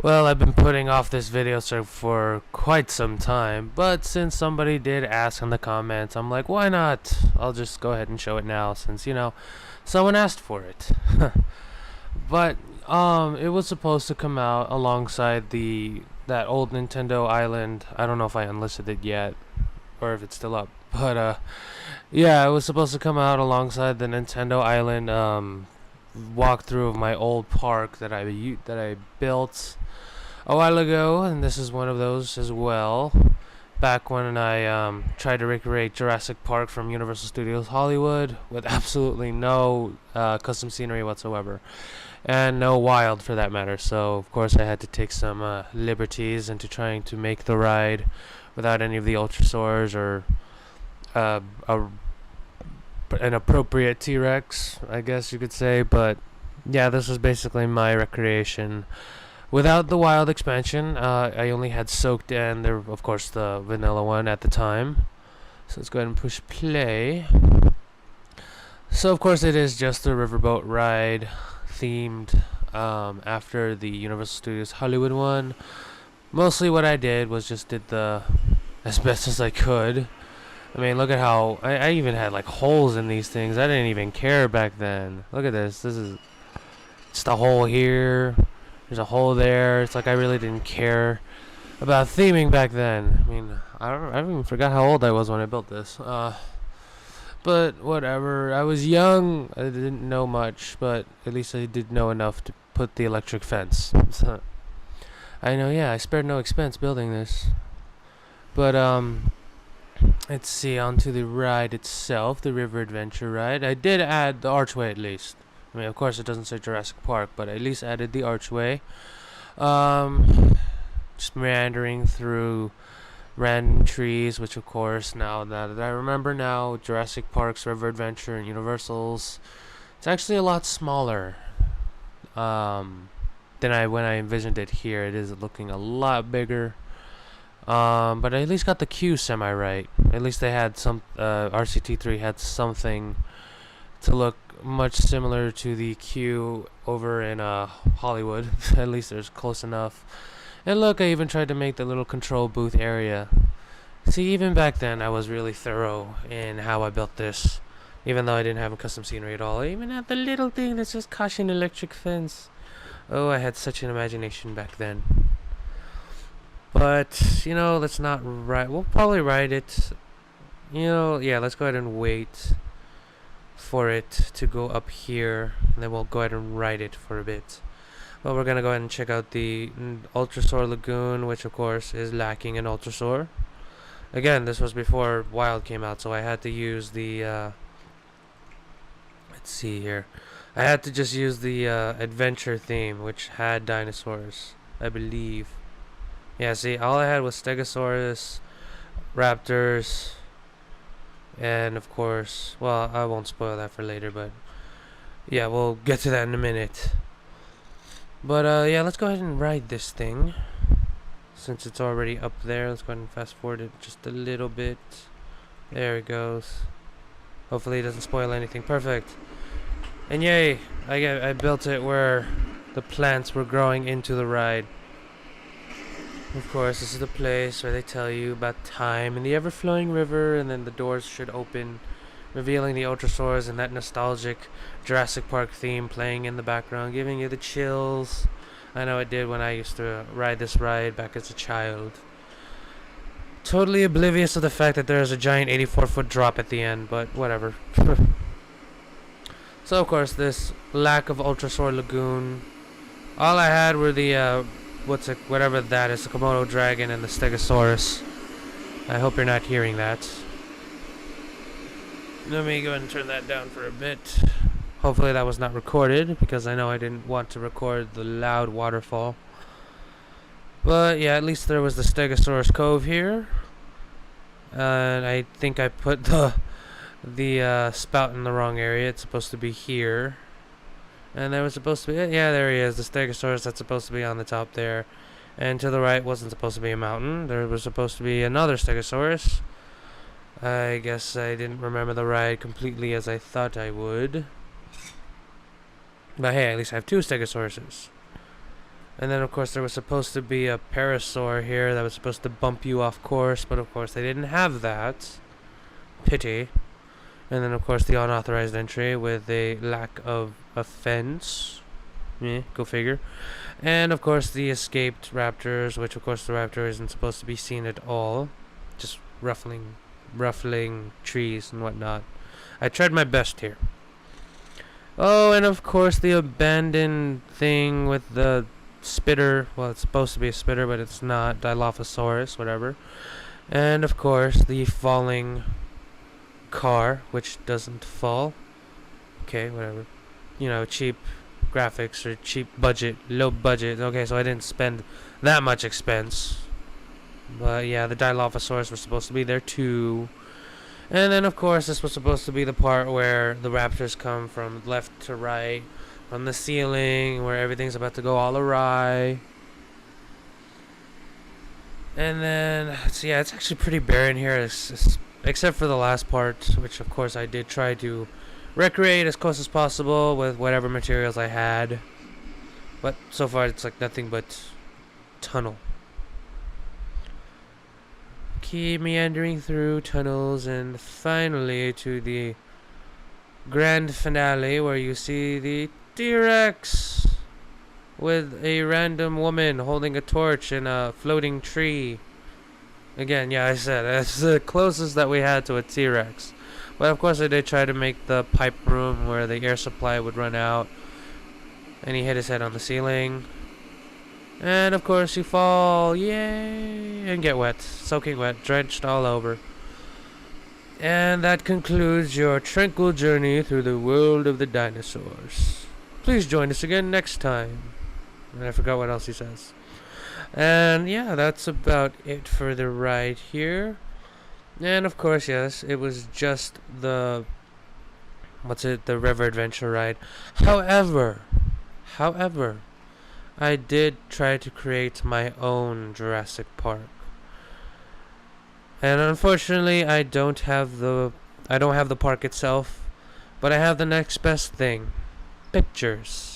Well, I've been putting off this video for quite some time, but since somebody did ask in the comments, I'm like, why not? I'll just go ahead and show it now since, someone asked for it. But it was supposed to come out alongside that old Nintendo Island. I don't know if I unlisted it yet or if it's still up. But yeah, it was supposed to come out alongside the Nintendo Island walkthrough of my old park that I built a while ago, and this is one of those as well. Back when I tried to recreate Jurassic Park from Universal Studios Hollywood with absolutely no custom scenery whatsoever, and no wild for that matter. So of course I had to take some liberties into trying to make the ride without any of the Ultrasaurs or an appropriate T-Rex, I guess you could say. But yeah, this was basically my recreation. Without the wild expansion, I only had soaked and there, of course, the vanilla one at the time. So let's go ahead and push play. So of course it is just a riverboat ride themed after the Universal Studios Hollywood one. Mostly what I did was just did the as best as I could. I mean, look at how I even had like holes in these things. I didn't even care back then. Look at this. It's the hole here. There's a hole there. It's like I really didn't care about theming back then. I mean, I even forgot how old I was when I built this. But whatever. I was young. I didn't know much, but at least I did know enough to put the electric fence. I know, yeah, I spared no expense building this. But let's see, onto the ride itself, the river adventure ride. I did add the archway at least. I mean, of course, it doesn't say Jurassic Park, but I at least added the archway. Just meandering through random trees, which, of course, now that I remember now, Jurassic Park's River Adventure and Universal's, it's actually a lot smaller than when I envisioned it here. It is looking a lot bigger. But I at least got the queue semi-right. At least they had some, RCT3 had something to look much similar to the queue over in Hollywood. At least there's close enough. And look, I even tried to make the little control booth area. See, even back then I was really thorough in how I built this. Even though I didn't have a custom scenery at all. I even had the little thing that says caution electric fence. Oh, I had such an imagination back then. But, let's not ride. We'll probably ride it. Yeah, let's go ahead and wait for it to go up here. And then we'll go ahead and ride it for a bit. Well, we're going to go ahead and check out the Ultrasaur Lagoon, which, of course, is lacking an Ultrasaur. Again, this was before Wild came out, so I had to use the... let's see here. I had to just use the adventure theme, which had dinosaurs, I believe. Yeah, see, all I had was Stegosaurus, Raptors, and of course, well, I won't spoil that for later, but yeah, we'll get to that in a minute. But yeah, let's go ahead and ride this thing. Since it's already up there, let's go ahead and fast forward it just a little bit. There it goes. Hopefully it doesn't spoil anything. Perfect. And yay, I built it where the plants were growing into the ride. Of course, this is the place where they tell you about time and the ever-flowing river, and then the doors should open, revealing the Ultrasaurs and that nostalgic Jurassic Park theme playing in the background, giving you the chills. I know it did when I used to ride this ride back as a child. Totally oblivious of the fact that there is a giant 84-foot drop at the end, but whatever. So, of course, this lack of Ultrasaur Lagoon. All I had were the, whatever that is, the Komodo Dragon and the Stegosaurus. I hope you're not hearing that. Let me go ahead and turn that down for a bit. Hopefully that was not recorded, because I know I didn't want to record the loud waterfall. But yeah, at least there was the Stegosaurus Cove here. And I think I put the spout in the wrong area. It's supposed to be here. And there was supposed to be, yeah, there he is, the Stegosaurus that's supposed to be on the top there. And to the right wasn't supposed to be a mountain. There was supposed to be another Stegosaurus. I guess I didn't remember the ride completely as I thought I would. But hey, at least I have two Stegosauruses. And then of course there was supposed to be a parasaur here that was supposed to bump you off course, but of course they didn't have that. Pity. And then of course the unauthorized entry with a lack of offense. Yeah, go figure. And of course the escaped raptors, which of course the raptor isn't supposed to be seen at all. Just ruffling trees and whatnot. I tried my best here. Oh, and of course the abandoned thing with the spitter. Well, it's supposed to be a spitter, but it's not. Dilophosaurus, whatever. And of course the falling car, which doesn't fall. Okay, whatever. You know, cheap graphics or cheap budget, low budget. Okay, so I didn't spend that much expense. But yeah, the Dilophosaurus were supposed to be there too. And then of course this was supposed to be the part where the raptors come from left to right, from the ceiling, where everything's about to go all awry. And then, so yeah, it's actually pretty barren here, except for the last part, which of course I did try to recreate as close as possible with whatever materials I had. But so far it's like nothing but tunnel. Keep meandering through tunnels and finally to the grand finale where you see the T-Rex with a random woman holding a torch in a floating tree. Again, yeah, I said that's the closest that we had to a T-Rex. But of course I did try to make the pipe room where the air supply would run out. And he hit his head on the ceiling. And of course you fall, yay, and get wet, soaking wet, drenched all over. And that concludes your tranquil journey through the world of the dinosaurs. Please join us again next time. And I forgot what else he says. And yeah, that's about it for the ride here. And of course, yes, it was just the river adventure ride. However, I did try to create my own Jurassic Park. And unfortunately, I don't have the park itself, but I have the next best thing. Pictures.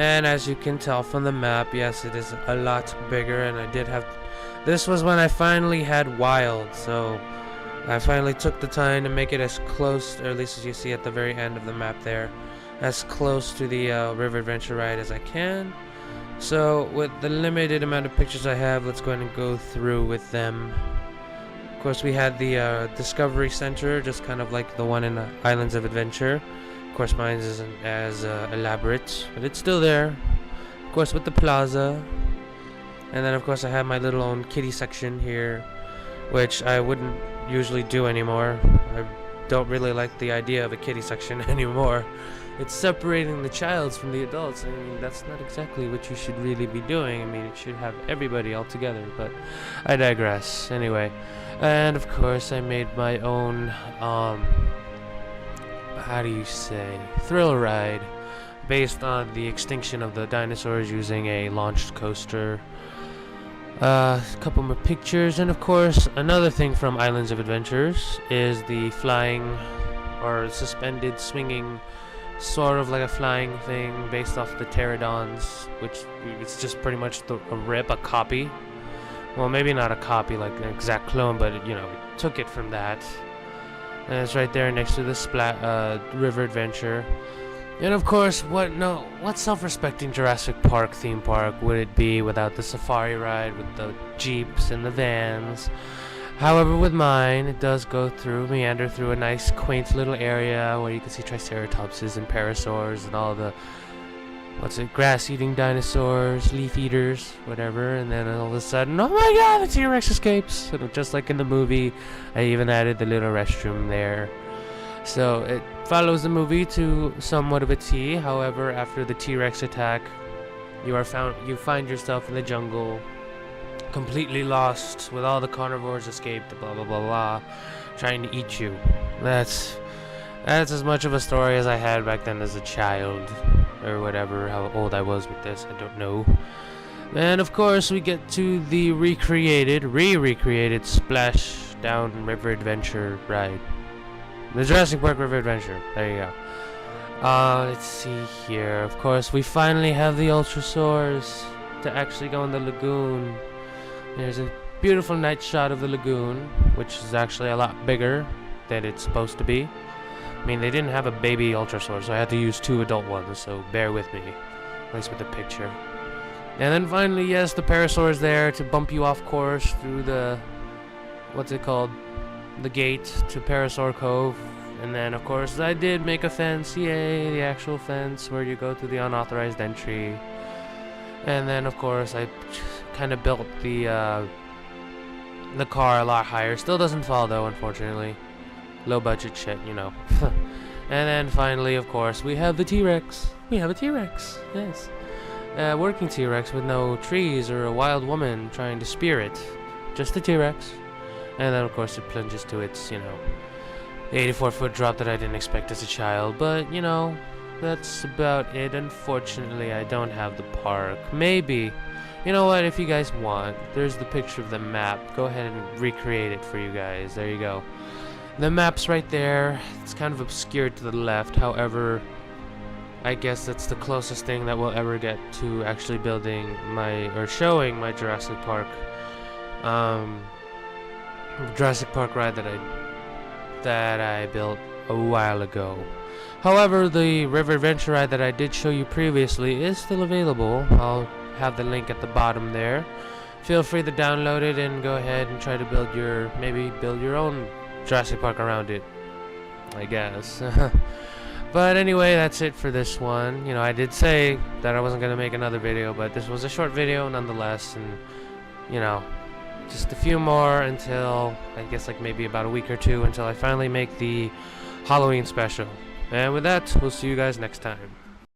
And as you can tell from the map, yes, it is a lot bigger, and I did have... This was when I finally had wild, so I finally took the time to make it as close, or at least as you see at the very end of the map there, as close to the river adventure ride as I can. So with the limited amount of pictures I have, let's go ahead and go through with them. Of course, we had the Discovery Center, just kind of like the one in Islands of Adventure. Of course, mine isn't as elaborate, but it's still there. Of course, with the plaza. And then, of course, I have my little own kiddie section here, which I wouldn't usually do anymore. I don't really like the idea of a kiddie section anymore. It's separating the childs from the adults. I mean, that's not exactly what you should really be doing. I mean, it should have everybody all together, but I digress. Anyway, and of course, I made my own, how do you say, thrill ride based on the extinction of the dinosaurs using a launched coaster. A couple more pictures, and of course, another thing from Islands of Adventures is the flying or suspended swinging, sort of like a flying thing based off the pterodons, which it's just pretty much a copy. Well, maybe not a copy like an exact clone, but you know, it took it from that. And it's right there next to the river adventure. And of course, what self-respecting Jurassic Park theme park would it be without the safari ride with the jeeps and the vans? However, with mine, it does meander through a nice, quaint little area where you can see triceratopses and parasaurs and all the grass-eating dinosaurs, leaf eaters, whatever, and then all of a sudden, oh my god, the T-Rex escapes! And just like in the movie, I even added the little restroom there. So it follows the movie to somewhat of a T. However, after the T-Rex attack, you find yourself in the jungle, completely lost, with all the carnivores escaped, blah blah blah blah, trying to eat you. That's as much of a story as I had back then as a child, or whatever, how old I was with this, I don't know. And of course we get to the recreated Splashdown River Adventure ride. The Jurassic Park River Adventure, there you go. Let's see here, of course we finally have the Ultrasaurs to actually go in the lagoon. There's a beautiful night shot of the lagoon, which is actually a lot bigger than it's supposed to be. I mean, they didn't have a baby Ultrasaur, so I had to use 2 adult ones, so bear with me, at least with the picture. And then finally, yes, the Parasaur is there to bump you off course through the, what's it called, the gate to Parasaur Cove. And then, of course, I did make a fence, yay, the actual fence where you go to the unauthorized entry. And then, of course, I kind of built the car a lot higher. Still doesn't fall, though, unfortunately. Low budget shit, you know. And then finally, of course, we have the T-Rex. We have a T-Rex, yes. Working T-Rex with no trees or a wild woman trying to spear it. Just the T-Rex. And then, of course, it plunges to its, 84-foot drop that I didn't expect as a child. But, that's about it. Unfortunately, I don't have the park. Maybe. You know what, if you guys want, there's the picture of the map. Go ahead and recreate it for you guys. There you go. The map's right there. It's kind of obscured to the left. However, I guess that's the closest thing that we'll ever get to actually building showing my Jurassic Park ride that I built a while ago. However, the River Adventure ride that I did show you previously is still available. I'll have the link at the bottom there. Feel free to download it and go ahead and try to build your own Jurassic Park around it, I guess. But anyway, that's it for this one. I did say that I wasn't going to make another video, but this was a short video nonetheless, and just a few more until, I guess, like maybe about a week or two until I finally make the Halloween special. And with that, we'll see you guys next time.